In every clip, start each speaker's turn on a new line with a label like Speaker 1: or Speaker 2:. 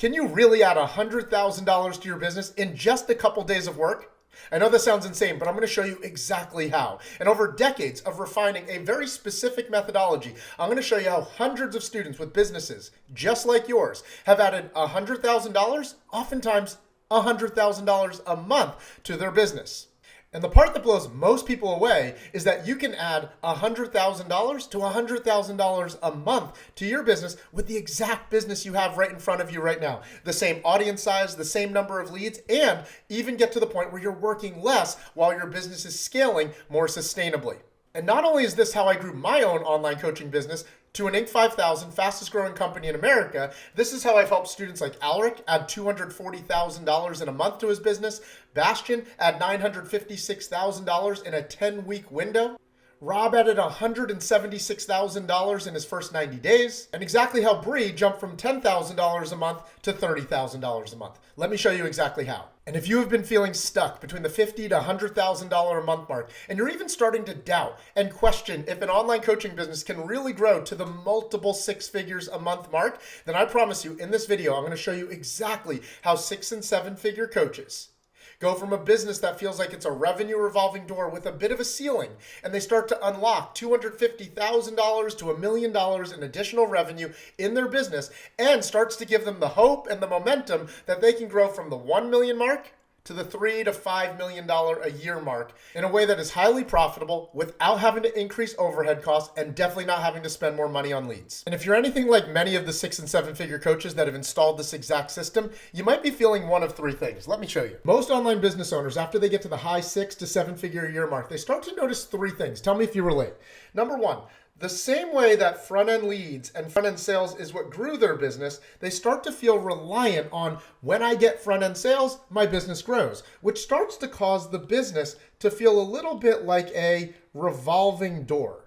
Speaker 1: Can you really add $100,000 to your business in just a couple days of work? I know this sounds insane, but I'm going to show you exactly how. And over decades of refining a very specific methodology, I'm going to show you how hundreds of students with businesses just like yours have added $100,000, oftentimes $100,000 a month to their business. And the part that blows most people away is that you can add $100,000 to $100,000 a month to your business with the exact business you have right in front of you right now. The same audience size, the same number of leads, and even get to the point where you're working less while your business is scaling more sustainably. And not only is this how I grew my own online coaching business to an Inc. 5000 fastest growing company in America, this is how I've helped students like Alaric add $240,000 in a month to his business, Bastian add $956,000 in a 10-week window, Rob added $176,000 in his first 90 days, and exactly how Bree jumped from $10,000 a month to $30,000 a month. Let me show you exactly how. And if you have been feeling stuck between the $50,000 to $100,000 a month mark, and you're even starting to doubt and question if an online coaching business can really grow to the multiple six figures a month mark, then I promise you in this video, I'm going to show you exactly how 6 and 7 figure coaches go from a business that feels like it's a revenue revolving door with a bit of a ceiling, and they start to unlock $250,000 to $1 million in additional revenue in their business, and starts to give them the hope and the momentum that they can grow from the 1 million mark to the $3 to $5 million a year mark in a way that is highly profitable without having to increase overhead costs and definitely not having to spend more money on leads. And if you're anything like many of the 6 and 7 figure coaches that have installed this exact system, you might be feeling one of three things. Let me show you. Most online business owners, after they get to the high 6 to 7 figure a year mark, they start to notice three things. Tell me if you relate. Number one, the same way that front-end leads and front-end sales is what grew their business, they start to feel reliant on when I get front-end sales, my business grows, which starts to cause the business to feel a little bit like a revolving door,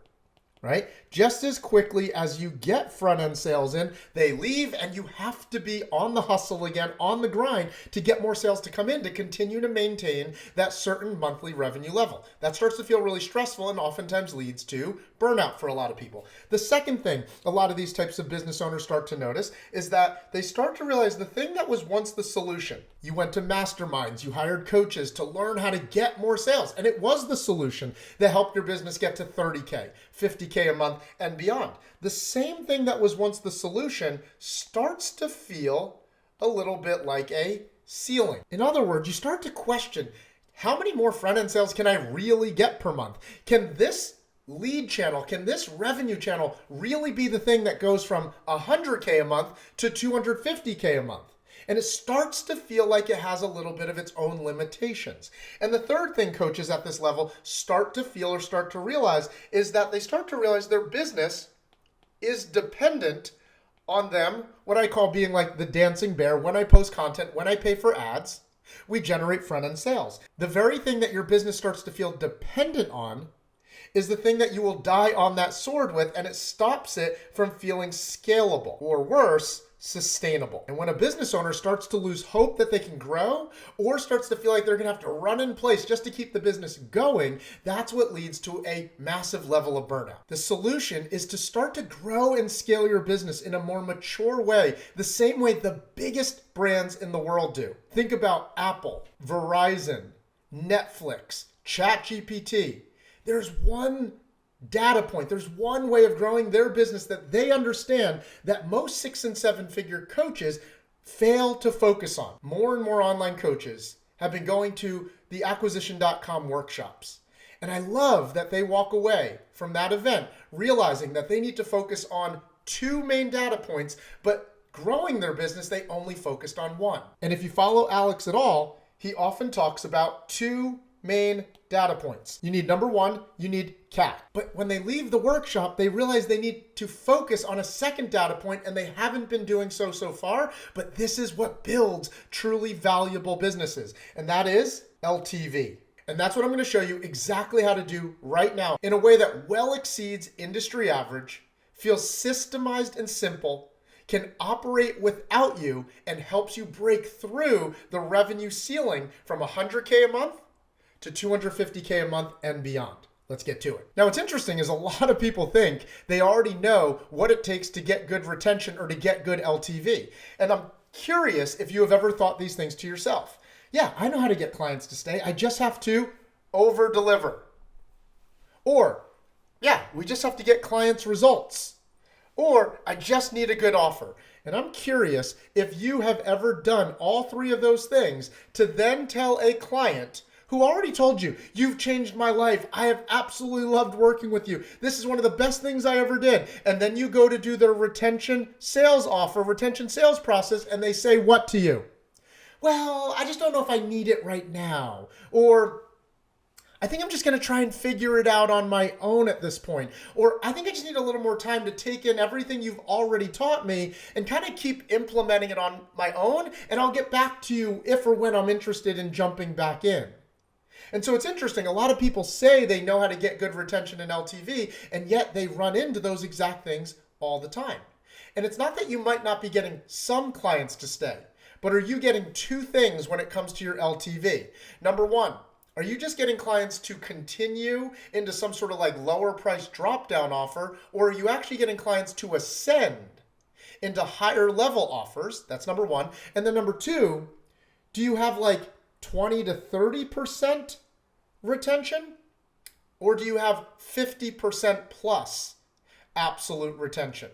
Speaker 1: right? Just as quickly as you get front-end sales in, they leave and you have to be on the hustle again, on the grind to get more sales to come in to continue to maintain that certain monthly revenue level. That starts to feel really stressful and oftentimes leads to burnout for a lot of people. The second thing a lot of these types of business owners start to notice is that they start to realize the thing that was once the solution. You went to masterminds, you hired coaches to learn how to get more sales, and it was the solution that helped your business get to 30K, 50K a month, and beyond. The same thing that was once the solution starts to feel a little bit like a ceiling. In other words, you start to question, how many more front-end sales can I really get per month? Can this lead channel, can this revenue channel really be the thing that goes from 100K a month to 250K a month? And it starts to feel like it has a little bit of its own limitations. And the third thing coaches at this level start to feel or start to realize is that they start to realize their business is dependent on them, what I call being like the dancing bear. When I post content, when I pay for ads, we generate front-end sales. The very thing that your business starts to feel dependent on is the thing that you will die on that sword with, and it stops it from feeling scalable, or worse, sustainable. And when a business owner starts to lose hope that they can grow or starts to feel like they're going to have to run in place just to keep the business going, that's what leads to a massive level of burnout. The solution is to start to grow and scale your business in a more mature way, the same way the biggest brands in the world do. Think about Apple, Verizon, Netflix, ChatGPT. There's one data point. There's one way of growing their business that they understand that most 6 and 7 figure coaches fail to focus on. More and more online coaches have been going to the acquisition.com workshops. And I love that they walk away from that event realizing that they need to focus on two main data points, but growing their business, they only focused on one. And if you follow Alex at all, he often talks about two main data points. You need number one, you need CAC. But when they leave the workshop, they realize they need to focus on a second data point, and they haven't been doing so far, but this is what builds truly valuable businesses, and that is LTV. And that's what I'm going to show you exactly how to do right now in a way that well exceeds industry average, feels systemized and simple, can operate without you, and helps you break through the revenue ceiling from 100K a month to 250K a month and beyond. Let's get to it. Now, what's interesting is a lot of people think they already know what it takes to get good retention or to get good LTV. And I'm curious if you have ever thought these things to yourself. Yeah, I know how to get clients to stay. I just have to over deliver. Or, yeah, we just have to get clients results. Or, I just need a good offer. And I'm curious if you have ever done all three of those things to then tell a client who already told you, you've changed my life. I have absolutely loved working with you. This is one of the best things I ever did. And then you go to do their retention sales offer, retention sales process, and they say what to you? Well, I just don't know if I need it right now. Or, I think I'm just going to try and figure it out on my own at this point. Or I think I just need a little more time to take in everything you've already taught me and kind of keep implementing it on my own. And I'll get back to you if or when I'm interested in jumping back in. And so it's interesting. A lot of people say they know how to get good retention in LTV, and yet they run into those exact things all the time. And it's not that you might not be getting some clients to stay, but are you getting two things when it comes to your LTV? Number one, are you just getting clients to continue into some sort of like lower price drop down offer, or are you actually getting clients to ascend into higher level offers? That's number one. And then number two, do you have like 20 to 30% retention, or do you have 50% plus absolute retention?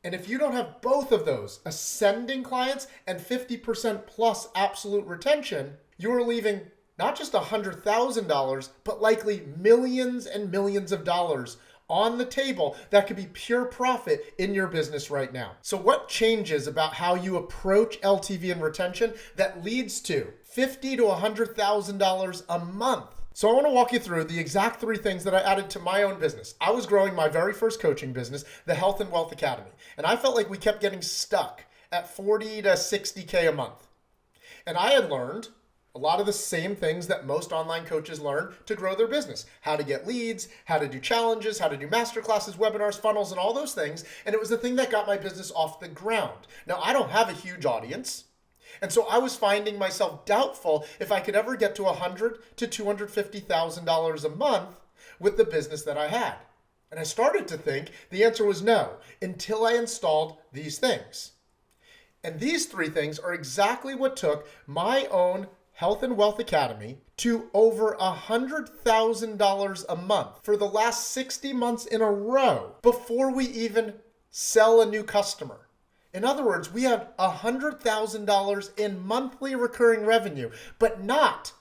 Speaker 1: And if you don't have both of those, ascending clients and 50% plus absolute retention, you're leaving not just $100,000, but likely millions and millions of dollars on the table that could be pure profit in your business right now. So what changes about how you approach LTV and retention that leads to $50,000 to $100,000 a month? So I want to walk you through the exact three things that I added to my own business. I was growing my very first coaching business, the Health and Wealth Academy, and I felt like we kept getting stuck at 40 to 60K a month. And I had learned a lot of the same things that most online coaches learn to grow their business. How to get leads, how to do challenges, how to do masterclasses, webinars, funnels, and all those things. And it was the thing that got my business off the ground. Now, I don't have a huge audience. And so I was finding myself doubtful if I could ever get to $100,000 to $250,000 a month with the business that I had. And I started to think the answer was no, until I installed these things. And these three things are exactly what took my own Health and Wealth Academy to over $100,000 a month for the last 60 months in a row before we even sell a new customer. In other words, we have $100,000 in monthly recurring revenue, but not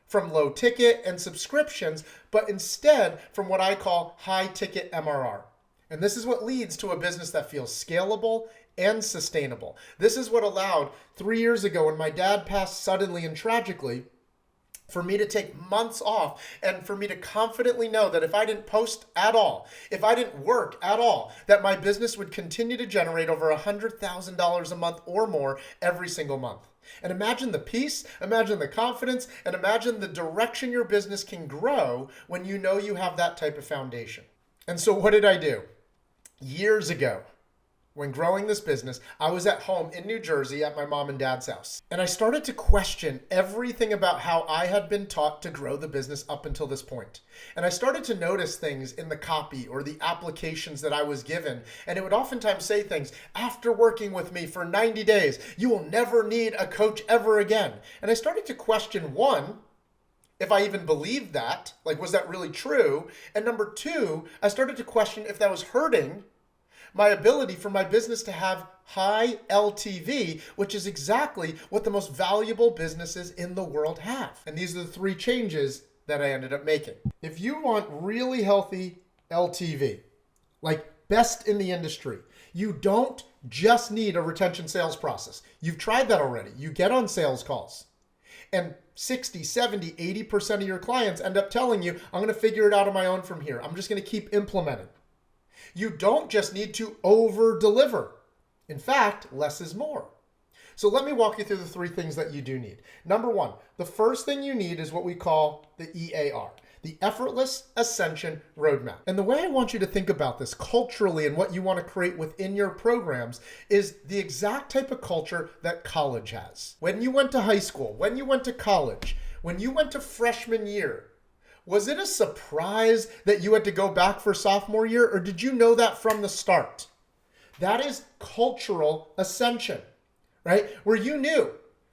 Speaker 1: from low ticket and subscriptions, but instead from what I call high ticket MRR. And this is what leads to a business that feels scalable and sustainable. This is what allowed 3 years ago when my dad passed suddenly and tragically for me to take months off and for me to confidently know that if I didn't post at all, if I didn't work at all, that my business would continue to generate over $100,000 a month or more every single month. And imagine the peace, imagine the confidence, and imagine the direction your business can grow when you know you have that type of foundation. And so what did I do? Years ago, when growing this business, I was at home in New Jersey at my mom and dad's house. And I started to question everything about how I had been taught to grow the business up until this point. And I started to notice things in the copy or the applications that I was given. And it would oftentimes say things, after working with me for 90 days, you will never need a coach ever again. And I started to question, one, if I even believed that, like, was that really true? And number two, I started to question if that was hurting my ability for my business to have high LTV, which is exactly what the most valuable businesses in the world have. And these are the three changes that I ended up making. If you want really healthy LTV, like best in the industry, you don't just need a retention sales process. You've tried that already. You get on sales calls. And 60, 70, 80% of your clients end up telling you, I'm going to figure it out on my own from here. I'm just going to keep implementing. You don't just need to over-deliver. In fact, less is more. So let me walk you through the three things that you do need. Number one, the first thing you need is what we call the EAR, the Effortless Ascension Roadmap. And the way I want you to think about this culturally and what you want to create within your programs is the exact type of culture that college has. When you went to high school, when you went to college, when you went to freshman year, was it a surprise that you had to go back for sophomore year, or did you know that from the start? That is cultural ascension. right? Where you knew.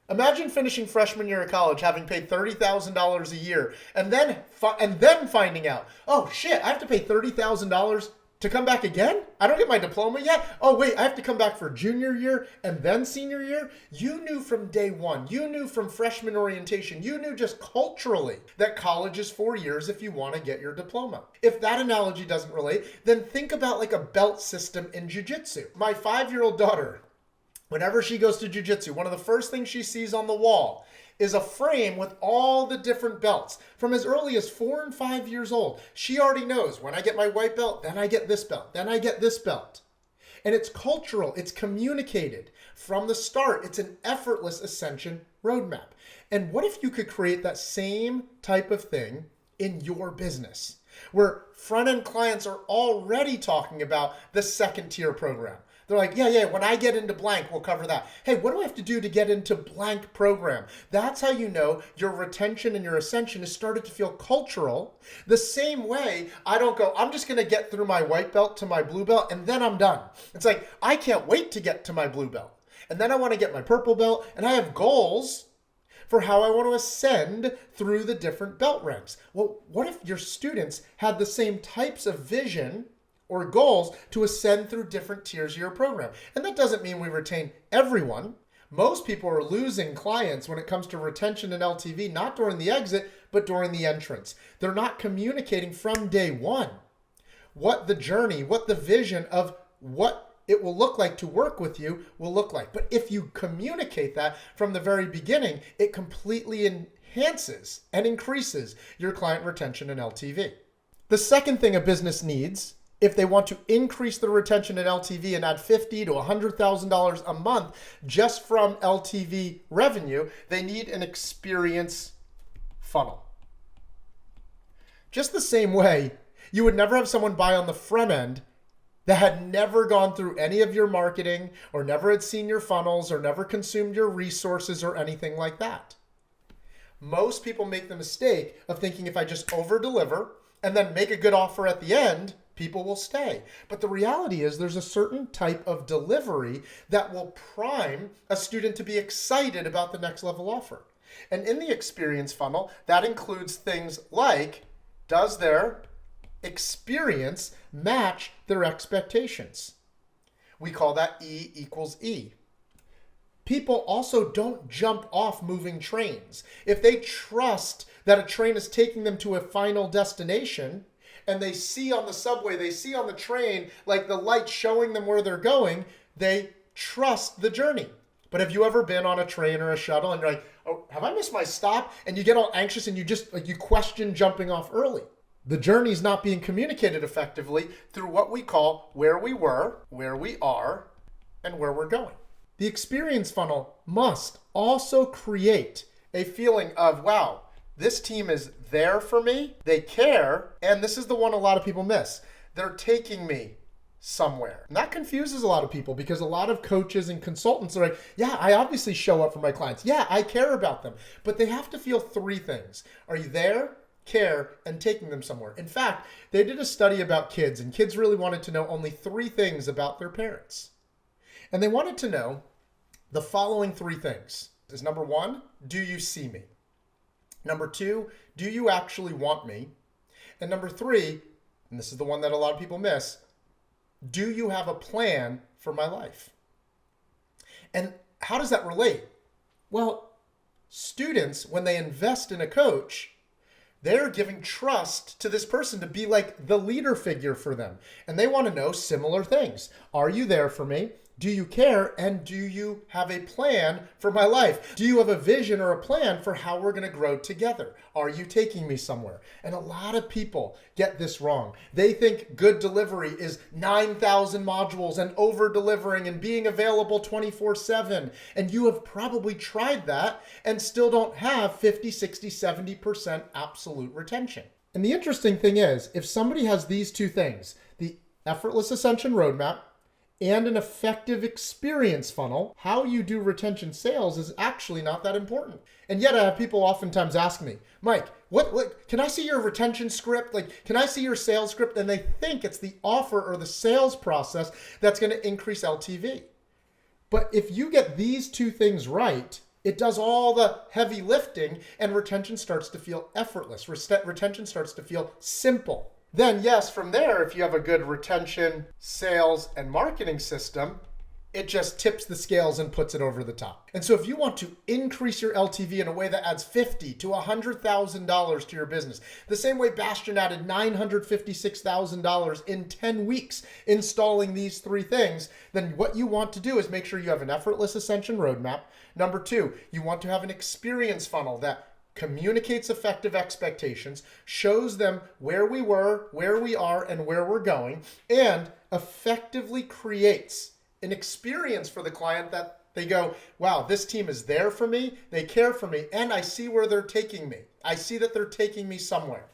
Speaker 1: Imagine finishing freshman year of college, having paid $30,000 a year, and then finding out, oh shit, I have to pay $30,000 to come back again? I don't get my diploma yet? Oh wait, I have to come back for junior year and then senior year? You knew from day one, you knew from freshman orientation, you knew just culturally that college is 4 years if you want to get your diploma. If that analogy doesn't relate, then think about like a belt system in jiu-jitsu. My 5-year-old daughter, whenever she goes to jiu-jitsu, one of the first things she sees on the wall is a frame with all the different belts. From as early as 4 and 5 years old, she already knows when I get my white belt, then I get this belt, then I get this belt. And it's cultural, it's communicated. From the start, it's an effortless ascension roadmap. And what if you could create that same type of thing in your business, where front-end clients are already talking about the second tier program? They're like, yeah, when I get into blank, we'll cover that. Hey, what do I have to do to get into blank program? That's how you know your retention and your ascension has started to feel cultural. The same way I don't go, I'm just going to get through my white belt to my blue belt and then I'm done. It's like, I can't wait to get to my blue belt. And then I want to get my purple belt, and I have goals for how I want to ascend through the different belt ranks. Well, what if your students had the same types of vision or goals to ascend through different tiers of your program? And that doesn't mean we retain everyone. Most people are losing clients when it comes to retention and LTV, not during the exit, but during the entrance. They're not communicating from day one what the journey, what the vision of what it will look like to work with you will look like. But if you communicate that from the very beginning, it completely enhances and increases your client retention and LTV. The second thing a business needs, if they want to increase their retention in LTV and add $50,000 to $100,000 a month just from LTV revenue, they need an experience funnel. Just the same way you would never have someone buy on the front end that had never gone through any of your marketing or never had seen your funnels or never consumed your resources or anything like that. Most people make the mistake of thinking if I just over-deliver and then make a good offer at the end, people will stay. But the reality is there's a certain type of delivery that will prime a student to be excited about the next level offer. And in the experience funnel, that includes things like, does their experience match their expectations? We call that E equals E. People also don't jump off moving trains. If they trust that a train is taking them to a final destination, and they see on the subway, they see on the train, like the light showing them where they're going, they trust the journey. But have you ever been on a train or a shuttle and you're like, oh, have I missed my stop? And you get all anxious and you question jumping off early. The journey's not being communicated effectively through what we call where we were, where we are, and where we're going. The experience funnel must also create a feeling of, wow, this team is there for me, they care, and this is the one a lot of people miss. They're taking me somewhere. And that confuses a lot of people because a lot of coaches and consultants are like, yeah, I obviously show up for my clients. Yeah, I care about them. But they have to feel 3 things. Are you there, care, and taking them somewhere? In fact, they did a study about kids, and kids really wanted to know only 3 things about their parents. And they wanted to know the following 3 things. Is number 1, do you see me? Number 2, do you actually want me? And number 3, and this is the one that a lot of people miss, do you have a plan for my life? And how does that relate? Well, students, when they invest in a coach, they're giving trust to this person to be like the leader figure for them. And they want to know similar things. Are you there for me? Do you care? And do you have a plan for my life? Do you have a vision or a plan for how we're going to grow together? Are you taking me somewhere? And a lot of people get this wrong. They think good delivery is 9,000 modules and over-delivering and being available 24/7. And you have probably tried that and still don't have 50, 60, 70% absolute retention. And the interesting thing is, if somebody has these 2 things, the effortless ascension roadmap and an effective experience funnel, how you do retention sales is actually not that important. And yet I have people oftentimes ask me, Mike, what can I see your retention script? Like, can I see your sales script? And they think it's the offer or the sales process that's going to increase LTV. But if you get these two things right, it does all the heavy lifting and retention starts to feel effortless. Retention starts to feel simple. Then yes, from there, if you have a good retention, sales, and marketing system, it just tips the scales and puts it over the top. And so if you want to increase your LTV in a way that adds $50,000 to $100,000 to your business, the same way Bastian added $956,000 in 10 weeks installing these three things, then what you want to do is make sure you have an effortless ascension roadmap. Number two, you want to have an experience funnel that communicates effective expectations, shows them where we were, where we are, and where we're going, and effectively creates an experience for the client that they go, wow, this team is there for me, they care for me, and I see where they're taking me. I see that they're taking me somewhere.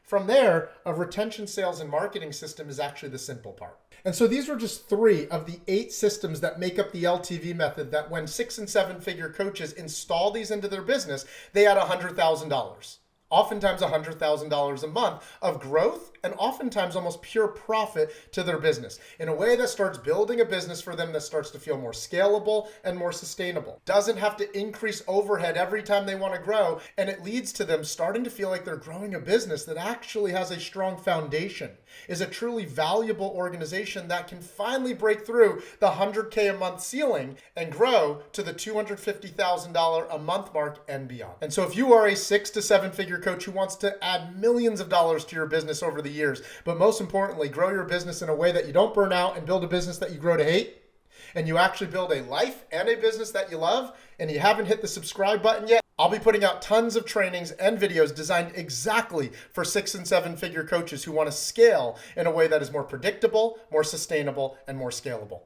Speaker 1: From there, a retention, sales, and marketing system is actually the simple part. And so these were just 3 of the 8 systems that make up the LTV method that when 6- and 7-figure coaches install these into their business, they add $100,000. Oftentimes $100,000 a month of growth and oftentimes almost pure profit to their business in a way that starts building a business for them that starts to feel more scalable and more sustainable. Doesn't have to increase overhead every time they want to grow, and it leads to them starting to feel like they're growing a business that actually has a strong foundation, is a truly valuable organization that can finally break through the $100K a month ceiling and grow to the $250,000 a month mark and beyond. And so if you are a 6- to 7-figure coach who wants to add millions of dollars to your business over the years, but most importantly, grow your business in a way that you don't burn out and build a business that you grow to hate, and you actually build a life and a business that you love, and you haven't hit the subscribe button yet, I'll be putting out tons of trainings and videos designed exactly for 6- and 7-figure coaches who want to scale in a way that is more predictable, more sustainable, and more scalable.